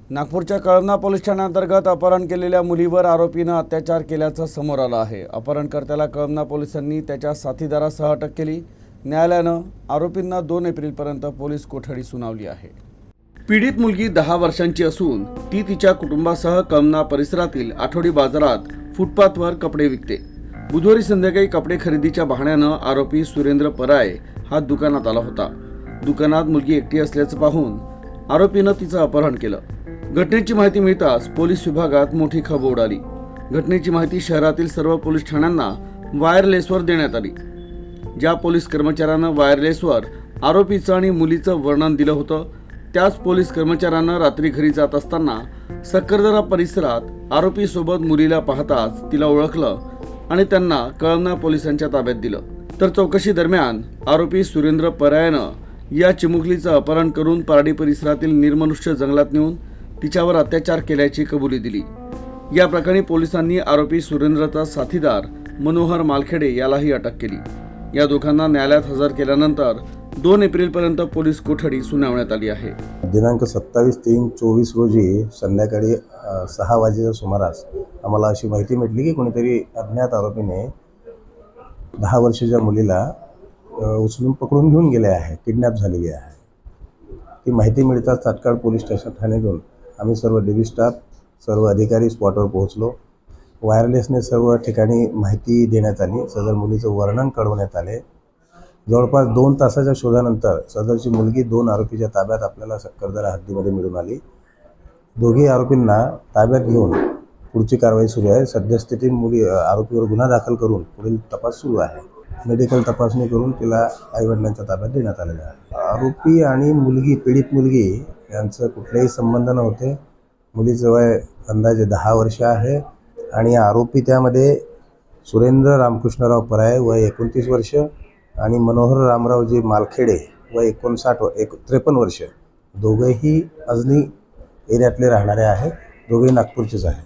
नागपूरच्या कळमना पोलीस ठाण्याअंतर्गत अपहरण केलेल्या मुलीवर आरोपीनं अत्याचार केल्याचं समोर आलं आहे। अपहरणकर्त्याला कळमना पोलिसांनी त्याच्या साथीदारासह अटक केली। न्यायालयानं आरोपींना 2 एप्रिलपर्यंत पोलीस कोठडी सुनावली आहे। पीडित मुलगी 10 वर्षांची असून ती तिच्या कुटुंबासह कळमना परिसरातील आठवडी बाजारात फुटपाथवर कपडे विकते। बुधवारी संध्याकाळी कपडे खरेदीच्या बहाण्यानं आरोपी सुरेंद्र पराय हा दुकानात आला होता। दुकानात मुलगी एकटी असल्याचं पाहून आरोपीनं तिचं अपहरण केलं। घटनेची माहिती मिळताच पोलीस विभागात मोठी खळबळ उडाली। घटनेची माहिती शहरातील सर्व पोलीस ठाण्यांना वायरलेसवर देण्यात आली। ज्या पोलीस कर्मचाऱ्यानं वायरलेसवर आरोपीचं आणि मुलीचं वर्णन दिलं होतं, त्याच पोलीस कर्मचाऱ्यानं रात्री घरी जात असताना सक्करदरा परिसरात आरोपीसोबत मुलीला पाहताच तिला ओळखलं आणि त्यांना कळमना पोलिसांच्या ताब्यात दिलं। तर चौकशी दरम्यान आरोपी सुरेंद्र परायनं या चिमुकलीचं अपहरण करून पारडी परिसरातील निर्मनुष्य जंगलात नेऊन तिच्यावर अत्याचार केल्याची कबुली दिली। या प्रकरणी पोलिसांनी आरोपी सुरेंद्रचा साथीदार मनोहर मालखेडे यालाही अटक केली। या दोघांना न्यायालयात हजर केल्यानंतर 2 एप्रिलपर्यंत पोलीस कोठडी सुनावण्यात आली आहे। दिनांक 27/3/24 रोजी संध्याकाळी 6 वाजेच्या सुमारास आम्हाला अशी माहिती मिळाली की कोणीतरी अज्ञात आरोपीने 10 वर्षाच्या मुलीला उचलून पकडून घेऊन गेले आहे, किडनॅप झालेली आहे। ती माहिती मिळताच तात्काळ पोलीस स्टेशन ठाण्यातून आम्ही सर्व डीबी स्टाफ, सर्व अधिकारी स्पॉटवर पोहोचलो। वायरलेसने सर्व ठिकाणी माहिती देण्यात आली। सदर मुलीचं वर्णन कळवण्यात आले। जवळपास 2 तासाच्या शोधानंतर सदरची मुलगी 2 आरोपीच्या ताब्यात आपल्याला सक्करदरा हद्दीमध्ये मिळून आली। दोघी आरोपींना ताब्यात घेऊन पुढची कारवाई सुरू आहे। सद्यस्थितीत आरोपीवर गुन्हा दाखल करून पुढील तपास सुरू आहे। मेडिकल तपासणी करून तिला आईवडिलांच्या ताब्यात देण्यात आलेलं आहे। आरोपी आणि मुलगी, पीडित मुलगी यांचं कुठलेही संबंध नव्हते। मुलीचं वय अंदाजे 10 वर्ष आहे आणि आरोपी त्यामध्ये सुरेंद्र रामकृष्णराव पराय वय 29 वर्ष आणि मनोहर रामरावजी मालखेडे वय 53 वर्ष, दोघेही अजनी एरियातले राहणारे आहेत। दोघेही नागपूरचेच आहेत।